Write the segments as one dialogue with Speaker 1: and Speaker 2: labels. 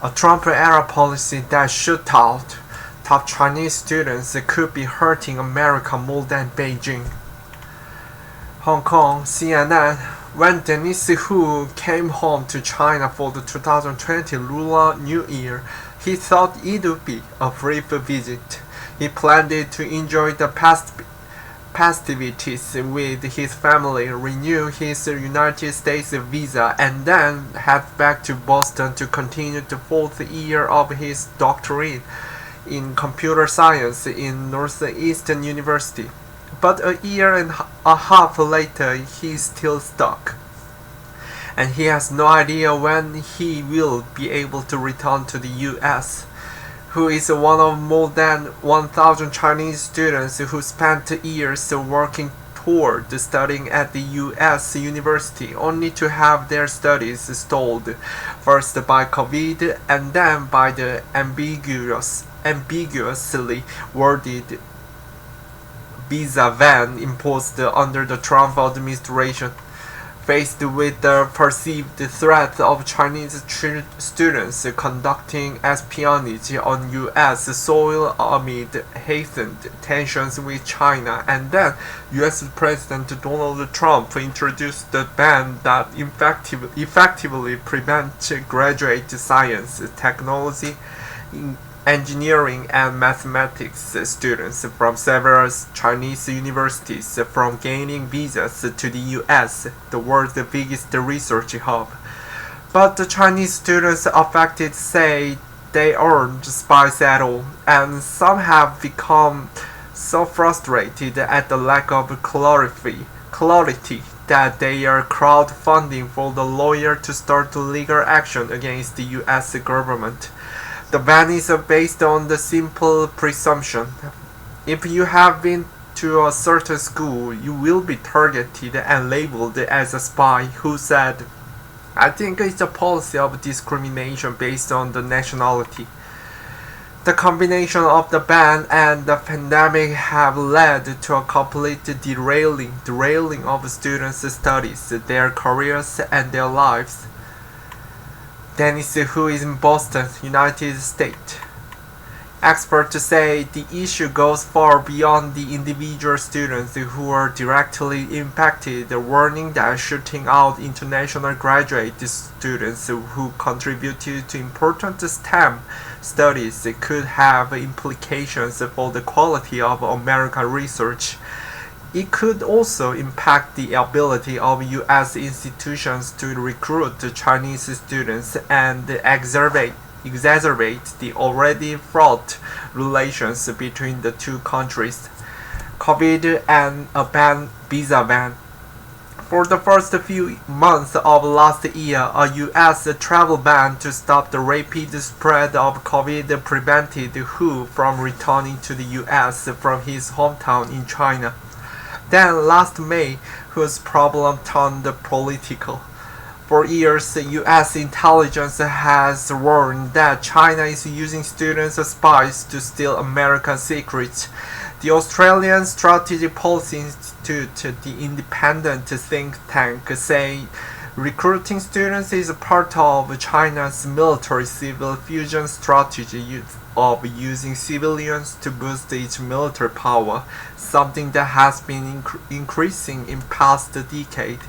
Speaker 1: A Trump-era policy that shut out top Chinese students could be hurting America more than Beijing. Hong Kong CNN. When Dennis Hu came home to China for the 2020 Lunar New Year, he thought it would be a brief visit. He planned to enjoy the festivities with his family, renew his United States visa, and then head back to Boston to continue the fourth year of his doctorate in computer science in Northeastern University. But a year and a half later, he's still stuck. And he has no idea when he will be able to return to the US. Who is one of more than 1,000 Chinese students who spent years working toward studying at the US university, only to have their studies stalled, first by COVID and then by the ambiguously worded visa ban imposed under the Trump administration. Faced with the perceived threat of Chinese students conducting espionage on US soil amid heightened tensions with China, and then US President Donald Trump introduced the ban that effectively prevents graduate science, technology, engineering and mathematics students from several Chinese universities from gaining visas to the US, the world's biggest research hub. But the Chinese students affected say they aren't spies at all, and some have become so frustrated at the lack of clarity that they are crowdfunding for the lawyer to start legal action against the US government. The ban is based on the simple presumption: if you have been to a certain school, you will be targeted and labeled as a spy. Who said, "I think it's a policy of discrimination based on the nationality." The combination of the ban and the pandemic have led to a complete derailing of students' studies, their careers, and their lives. Dennis Hu is in Boston, United States. Experts say the issue goes far beyond the individual students who are directly impacted, warning that shooting out international graduate students who contributed to important STEM studies could have implications for the quality of American research. It could also impact the ability of US institutions to recruit Chinese students and exacerbate the already fraught relations between the two countries. COVID and a visa ban. For the first few months of last year, a US travel ban to stop the rapid spread of COVID prevented Hu from returning to the US from his hometown in China. Then last May, Hu's problem turned political. For years, US intelligence has warned that China is using students as spies to steal American secrets. The Australian Strategy Policy Institute, the independent think tank, say recruiting students is a part of China's military-civil fusion strategy of using civilians to boost its military power, something that has been increasing in past decade.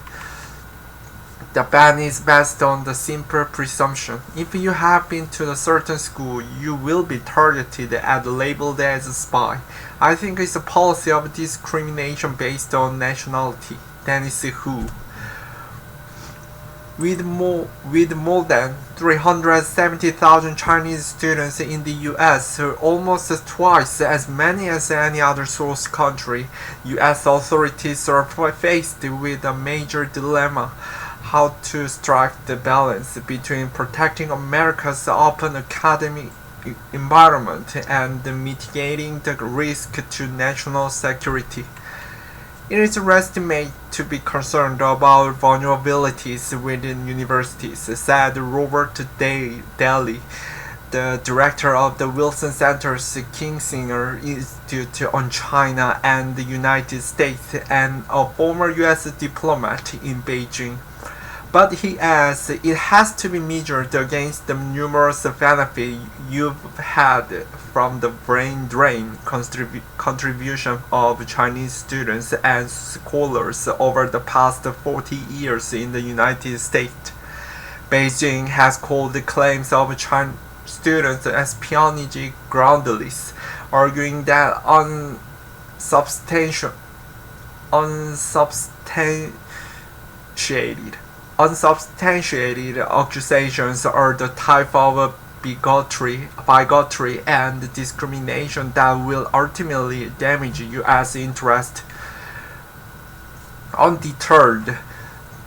Speaker 1: The ban is based on the simple presumption: if you have been to a certain school, you will be targeted and labeled as a spy. I think it's a policy of discrimination based on nationality. Dennis Hu. With more than 370,000 Chinese students in the US, almost twice as many as any other source country, US authorities are faced with a major dilemma: how to strike the balance between protecting America's open academic environment and mitigating the risk to national security. It is estimated to be concerned about vulnerabilities within universities, said Robert Daly, the director of the Wilson Center's Kissinger Institute on China and the United States and a former US diplomat in Beijing. But he adds it has to be measured against the numerous benefits you've had from the brain drain contribution of Chinese students and scholars over the past 40 years in the United States. Beijing has called the claims of Chinese students espionage groundless, arguing that unsubstantiated accusations are the type of bigotry and discrimination that will ultimately damage U.S. interests. Undeterred,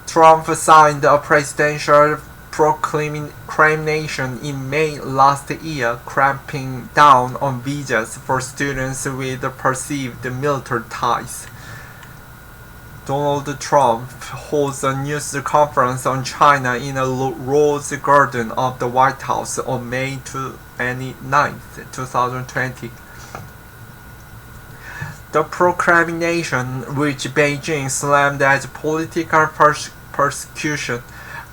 Speaker 1: Trump signed a presidential proclamation in May last year clamping down on visas for students with perceived military ties. Donald Trump holds a news conference on China in a rose garden of the White House on May 29, 2020. The proclamation, which Beijing slammed as political persecution,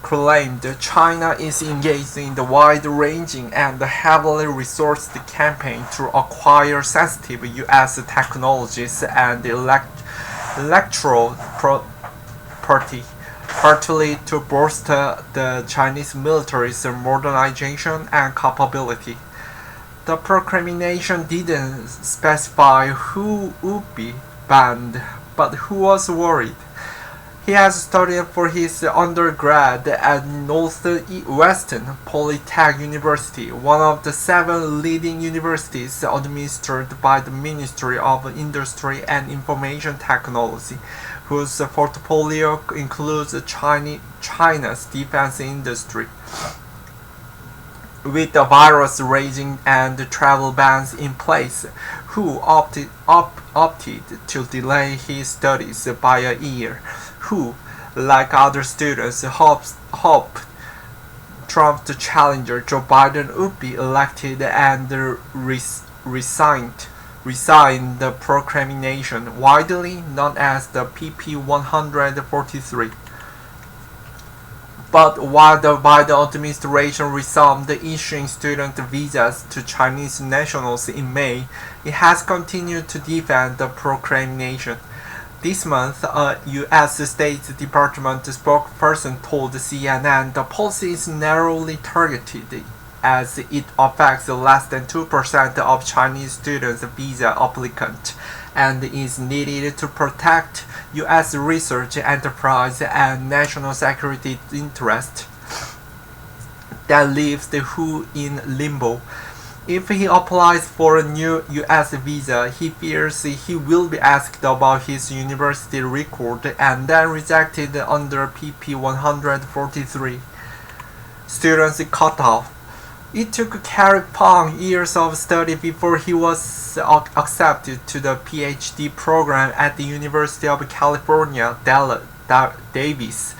Speaker 1: claimed China is engaged in the wide-ranging and heavily resourced campaign to acquire sensitive U.S. technologies and electoral property, partly to bolster the Chinese military's modernization and capability. The proclamation didn't specify who would be banned, but who was worried. He has studied for his undergrad at Northwestern Polytechnic University, one of the 7 leading universities administered by the Ministry of Industry and Information Technology, whose portfolio includes China's defense industry. With the virus raging and travel bans in place, Hu opted to delay his studies by a year. Hu, like other students, hoped Trump's challenger Joe Biden would be elected and resigned the proclamation, widely known as the PP 143. But while the Biden administration resumed issuing student visas to Chinese nationals in May, it has continued to defend the proclamation. This month, a U.S. State Department spokesperson told CNN the policy is narrowly targeted as it affects less than 2% of Chinese students' visa applicants and is needed to protect U.S. research enterprise and national security interests. That leaves the Hu in limbo. If he applies for a new U.S. visa, he fears he will be asked about his university record and then rejected under PP 143. Students cut off. It took Carrie Pong years of study before he was accepted to the PhD program at the University of California, Davis,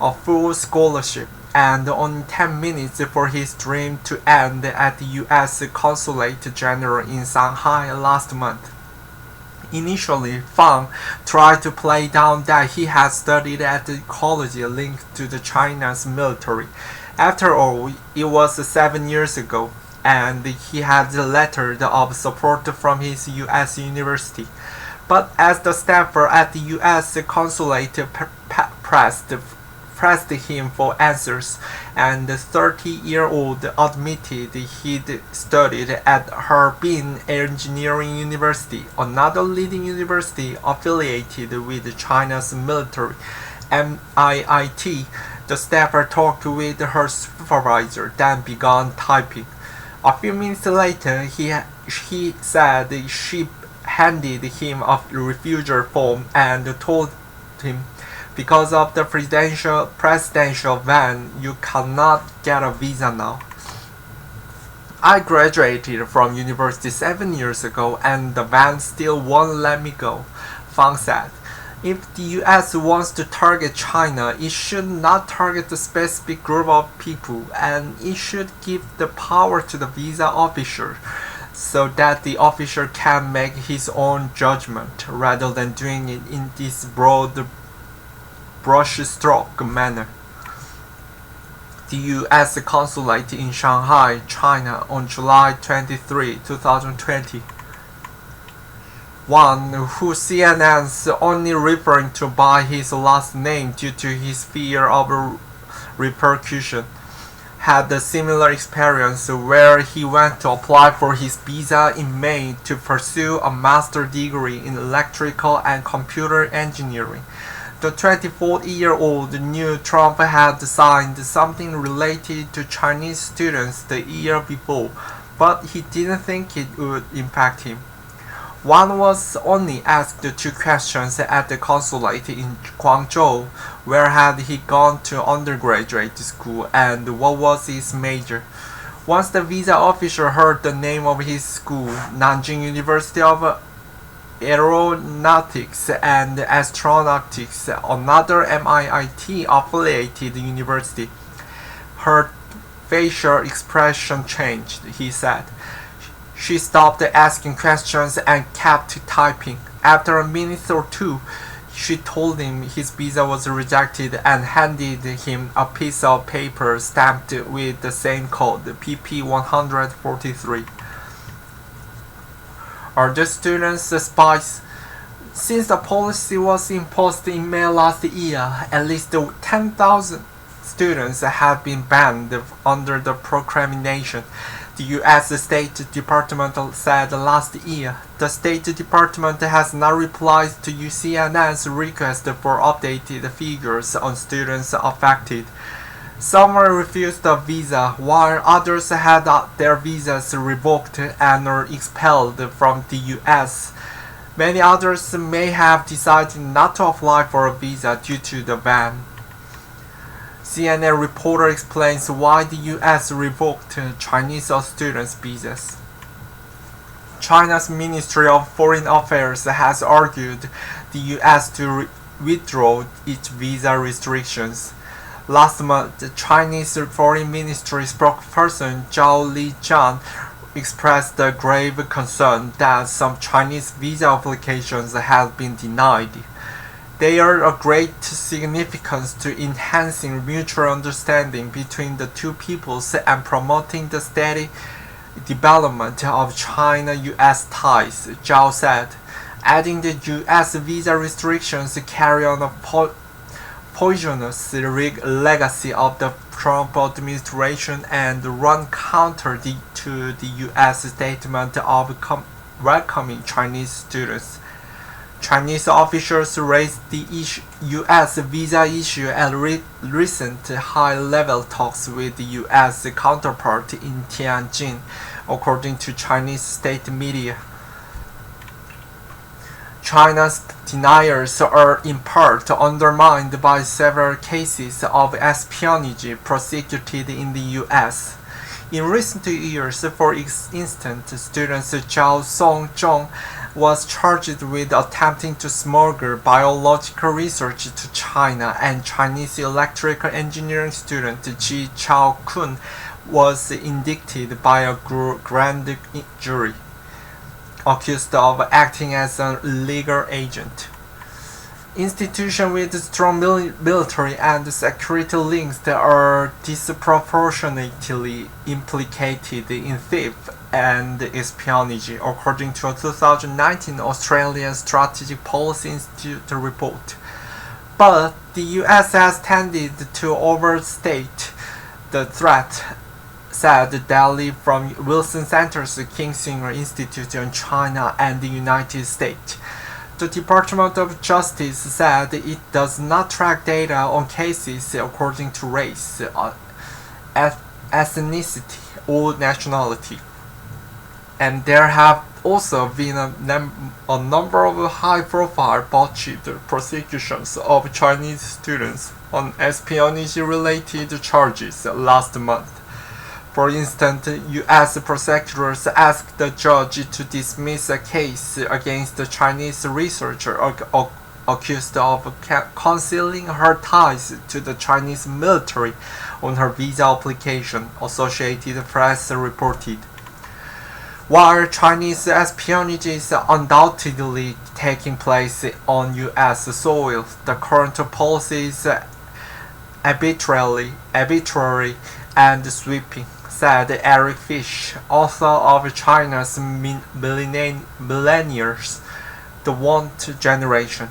Speaker 1: a full scholarship, and only 10 minutes for his dream to end at the U.S. Consulate General in Shanghai last month. Initially, Fang tried to play down that he had studied at a college linked to the China's military. After all, it was 7 years ago, and he had a letter of support from his U.S. university. But as the staffer at the U.S. consulate pressed him for answers, and the 30-year-old admitted he'd studied at Harbin Engineering University, another leading university affiliated with China's military, MIIT. The staffer talked with her supervisor, then began typing. A few minutes later, he said she handed him a refusal form and told him, because of the presidential ban, you cannot get a visa now. I graduated from university 7 years ago and the ban still won't let me go, Fang said. If the U.S. wants to target China, it should not target a specific group of people, and it should give the power to the visa officer so that the officer can make his own judgment rather than doing it in this broad brushstroke manner. the U.S. consulate in Shanghai, China on July 23, 2020. One who CNN's only referring to by his last name due to his fear of repercussion, had a similar experience where he went to apply for his visa in May to pursue a master's degree in electrical and computer engineering. The 24-year-old knew Trump had signed something related to Chinese students the year before, but he didn't think it would impact him. One was only asked 2 questions at the consulate in Guangzhou: where had he gone to undergraduate school and what was his major. Once the visa officer heard the name of his school, Nanjing University of Aeronautics and Astronautics, another MIT-affiliated university, her facial expression changed, he said. She stopped asking questions and kept typing. After a minute or 2, she told him his visa was rejected and handed him a piece of paper stamped with the same code, PP143. Are the students spies? Since the policy was imposed in May last year, at least 10,000 students have been banned under the proclamation, the U.S. State Department said last year. The State Department has not replied to UCNN's request for updated figures on students affected. Some refused a visa, while others had their visas revoked and were expelled from the U.S. Many others may have decided not to apply for a visa due to the ban. CNN reporter explains why the U.S. revoked Chinese students' visas. China's Ministry of Foreign Affairs has argued the U.S. to withdraw its visa restrictions. Last month, the Chinese Foreign Ministry spokesperson Zhao Lijian expressed a grave concern that some Chinese visa applications have been denied. They are of great significance to enhancing mutual understanding between the two peoples and promoting the steady development of China-U.S. ties, Zhao said, adding the U.S. visa restrictions carry on a poisonous legacy of the Trump administration and run counter to the U.S. statement of welcoming Chinese students. Chinese officials raised the U.S. visa issue at recent high-level talks with the U.S. counterpart in Tianjin, according to Chinese state media. China's denials are in part undermined by several cases of espionage prosecuted in the U.S. In recent years, for instance, student Zhao Song was charged with attempting to smuggle biological research to China, and Chinese electrical engineering student Ji Chao-kun was indicted by a grand jury, accused of acting as an illegal agent. Institutions with strong military and security links are disproportionately implicated in theft and espionage, according to a 2019 Australian Strategic Policy Institute report. But the U.S. has tended to overstate the threat, said Daly from Wilson Center's Kissinger Institute on China and the United States. The Department of Justice said it does not track data on cases according to race, ethnicity, or nationality. And there have also been a number of high-profile botched prosecutions of Chinese students on espionage-related charges last month. For instance, U.S. prosecutors asked the judge to dismiss a case against a Chinese researcher accused of concealing her ties to the Chinese military on her visa application, Associated Press reported. While Chinese espionage is undoubtedly taking place on U.S. soil, the current policy is arbitrary and sweeping, said Eric Fish, author of China's Millennials, the Want Generation.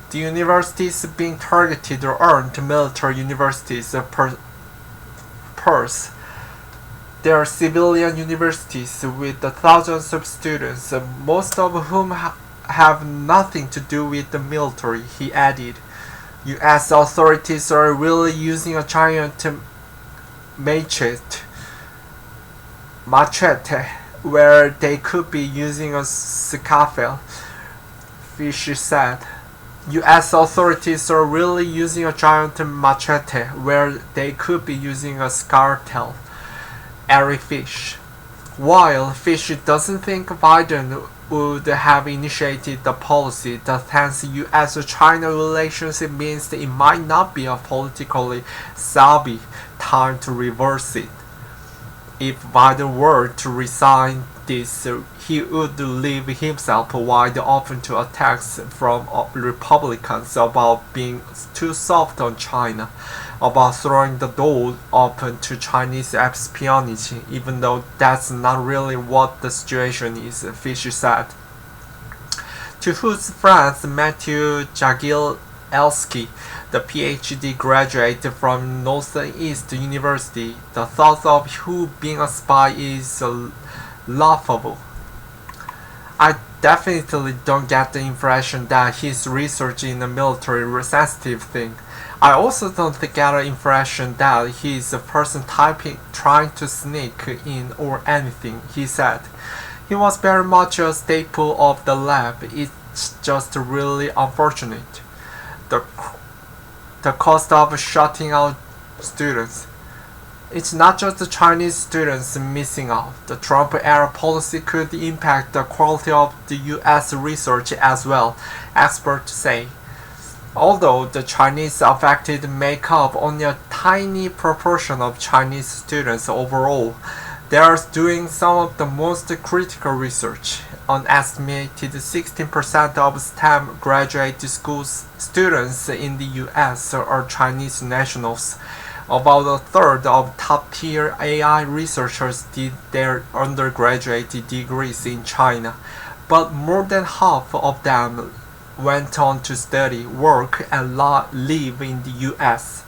Speaker 1: The universities being targeted aren't military universities purse. They are civilian universities with thousands of students, most of whom have nothing to do with the military, he added. U.S. authorities are really using a giant machete where they could be using a scalpel, Fish said. U.S. authorities are really using a giant machete where they could be using a scalpel, Eric Fish. While Fish doesn't think Biden would have initiated the policy, the tense U.S.-China relationship means it might not be a politically savvy time to reverse it. If Biden were to resign this, he would leave himself wide open to attacks from Republicans about being too soft on China, about throwing the door open to Chinese espionage, even though that's not really what the situation is, Fish said. To whose friends Matthew Jagielski, the PhD graduate from Northeastern University, the thought of who being a spy is laughable. I definitely don't get the impression that he's researching a military sensitive thing. I also don't get the impression that he's a person trying to sneak in or anything, he said. He was very much a staple of the lab. It's just really unfortunate. The cost of shutting out students. It's not just the Chinese students missing out. The Trump-era policy could impact the quality of the U.S. research as well, experts say. Although the Chinese affected make up only a tiny proportion of Chinese students overall, they are doing some of the most critical research. An estimated 16% of STEM graduate school students in the U.S. are Chinese nationals. About a third of top-tier AI researchers did their undergraduate degrees in China, but more than half of them went on to study, work, and live in the U.S.,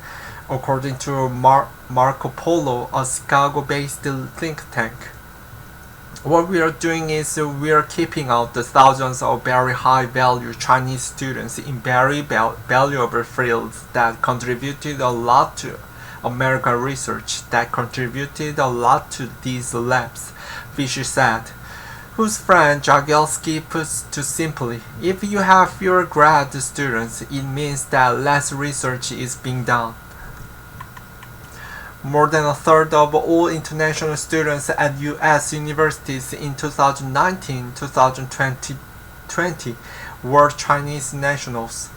Speaker 1: according to Marco Polo, a Chicago-based think tank. What we are doing is we are keeping out the thousands of very high-value Chinese students in very valuable fields that contributed a lot to American research, that contributed a lot to these labs, Fisher said. Whose friend Jagielski puts too simply, if you have fewer grad students, it means that less research is being done. More than a third of all international students at U.S. universities in 2019-2020 were Chinese nationals.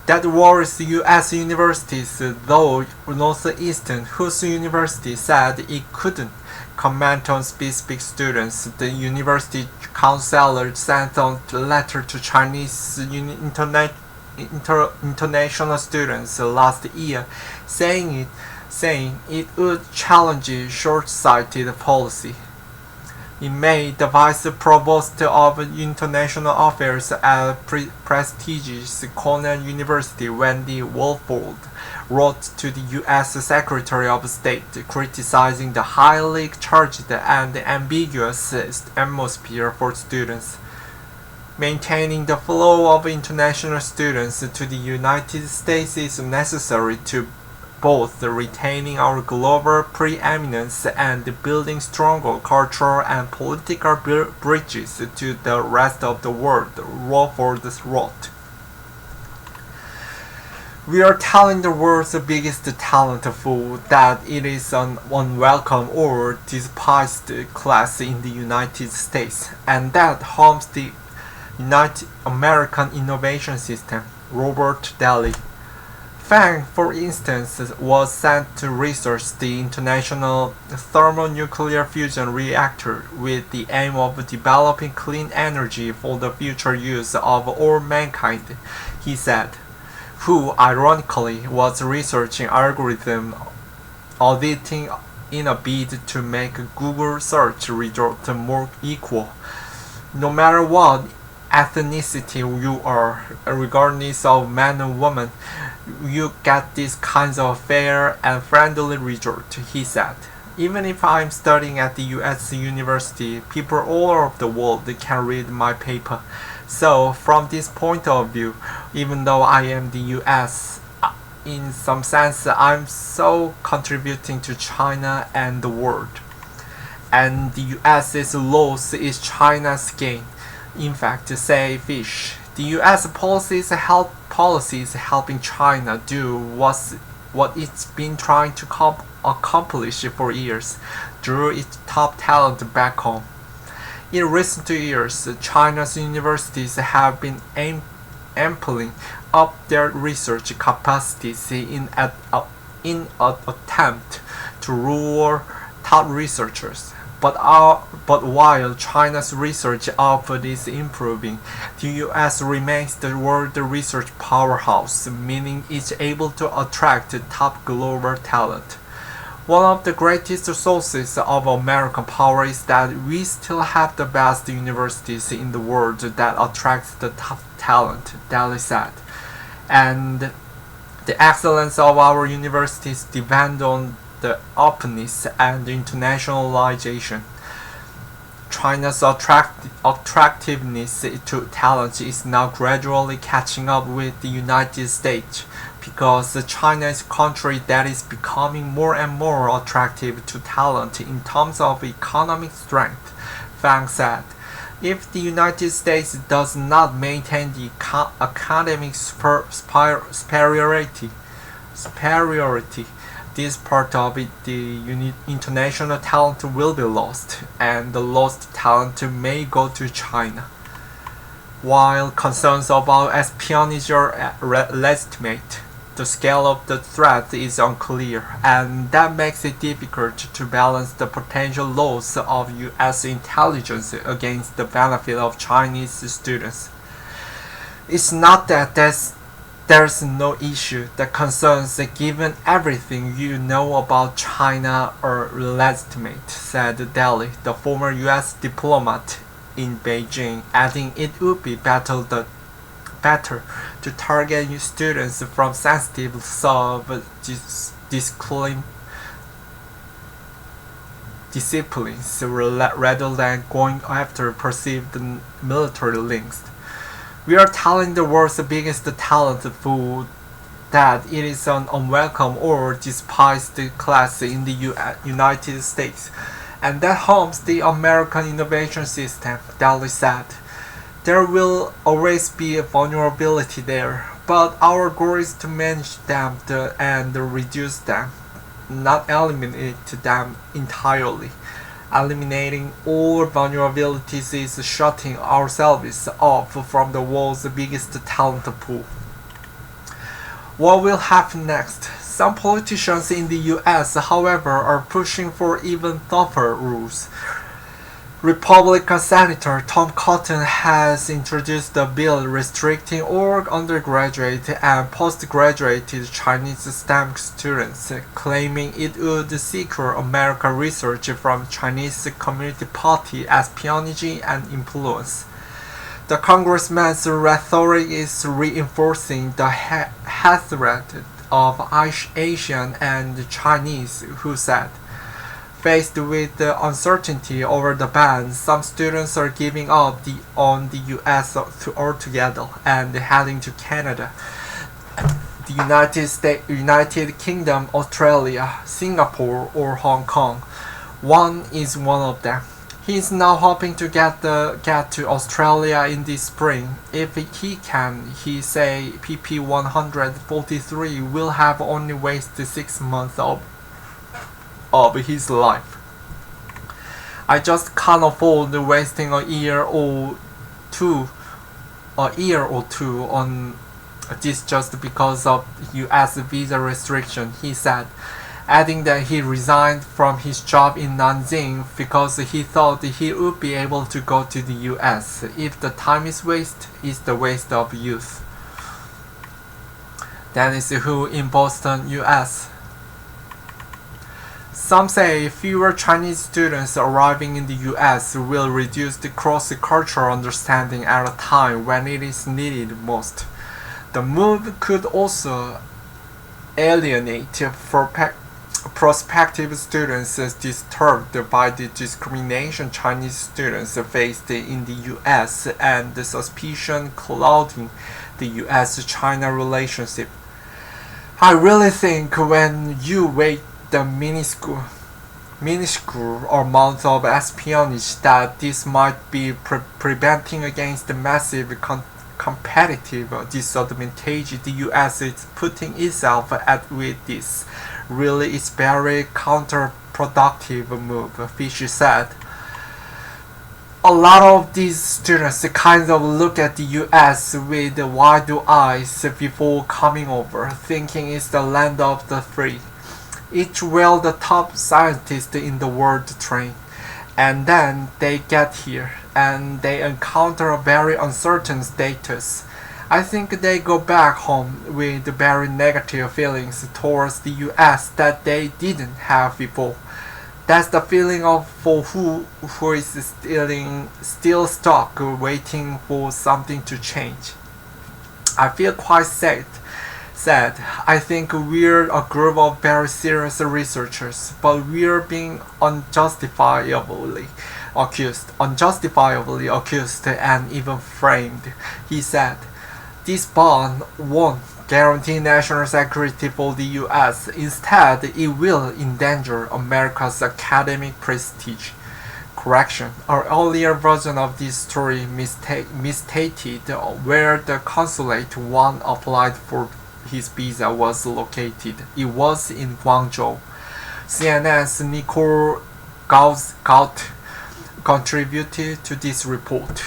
Speaker 1: That worries U.S. universities, though Northeastern, whose university said it couldn't comment on specific students. The university counselor sent a letter to Chinese international students last year, saying it would challenge short-sighted policy. In May, the Vice Provost of International Affairs at prestigious Cornell University, Wendy Wolford, wrote to the U.S. Secretary of State criticizing the highly charged and ambiguous atmosphere for students. Maintaining the flow of international students to the United States is necessary to both retaining our global preeminence and building stronger cultural and political bridges to the rest of the world, Wolford wrote. We are telling the world's biggest talent pool that it is an unwelcome or despised class in the United States, and that harms the United American innovation system, Robert Daly, Fang, for instance, was sent to research the International Thermonuclear Fusion Reactor with the aim of developing clean energy for the future use of all mankind, he said, who ironically was researching algorithm auditing in a bid to make Google search result more equal. No matter what ethnicity you are, regardless of man or woman, you get these kinds of fair and friendly result, he said. Even if I'm studying at the US university, people all over the world can read my paper. So, from this point of view, even though I am the US, in some sense, I'm so contributing to China and the world. And the US's loss is China's gain. In fact, say fish. The US policies helping China do what it's been trying to accomplish for years, drew its top talent back home. In recent years, China's universities have been ampling up their research capacities in an attempt to lure top researchers. But while China's research output is improving, the US remains the world research powerhouse, meaning it's able to attract top global talent. One of the greatest sources of American power is that we still have the best universities in the world that attract the top talent, Daly said. And the excellence of our universities depend on the openness and internationalization. China's attractiveness to talent is now gradually catching up with the United States because China is a country that is becoming more and more attractive to talent in terms of economic strength, Fang said. If the United States does not maintain the academic superiority, this part of it, the international talent will be lost, and the lost talent may go to China. While concerns about espionage are legitimate, the scale of the threat is unclear, and that makes it difficult to balance the potential loss of US intelligence against the benefit of Chinese students. It's not that there's no issue that concerns given everything you know about China are legitimate, said Daly, the former US diplomat in Beijing, adding it would be better to target students from sensitive disciplines rather than going after perceived military links. We are telling the world's biggest talent pool that it is an unwelcome or despised class in the United States, and that harms the American innovation system, Daly said. There will always be a vulnerability there, but our goal is to manage them and reduce them, not eliminate them entirely. Eliminating all vulnerabilities is shutting ourselves off from the world's biggest talent pool. What will happen next? Some politicians in the US, however, are pushing for even tougher rules. Republican Senator Tom Cotton has introduced a bill restricting all undergraduate and postgraduate Chinese STEM students, claiming it would secure American research from Chinese Communist Party espionage and influence. The congressman's rhetoric is reinforcing the hatred of Asian and Chinese, who said, faced with the uncertainty over the ban, some students are giving up on the US altogether and heading to Canada, the United Kingdom, Australia, Singapore, or Hong Kong. One is one of them. He is now hoping to get to Australia in the spring. If he can, he say PP 143 will have only wasted 6 months of his life. I just can't afford wasting a year or two on This just because of US visa restriction, he said, adding that he resigned from his job in Nanjing because he thought he would be able to go to the US. If the time is waste, it's the waste of youth. Dennis Hu in Boston, US. Some say fewer Chinese students arriving in the US will reduce the cross-cultural understanding at a time when it is needed most. The move could also alienate prospective students disturbed by the discrimination Chinese students faced in the US and the suspicion clouding the US-China relationship. I really think when you weigh the minuscule amount of espionage that this might be preventing against the massive competitive disadvantage the US is putting itself at with this. Really, it's very counterproductive move, Fisher said. A lot of these students kind of look at the US with wide eyes before coming over, thinking it's the land of the free. It's where the top scientists in the world train. And then they get here and they encounter a very uncertain status. I think they go back home with very negative feelings towards the US that they didn't have before. That's the feeling of for who is still stuck waiting for something to change. I feel quite sad. I think we're a group of very serious researchers, but we're being unjustifiably accused and even framed, he said. This bond won't guarantee national security for the US. Instead, it will endanger America's academic prestige. Correction, an earlier version of this story misstated where the consulate one applied for his visa was located. It was in Guangzhou. CNN's Nicole Gaut contributed to this report.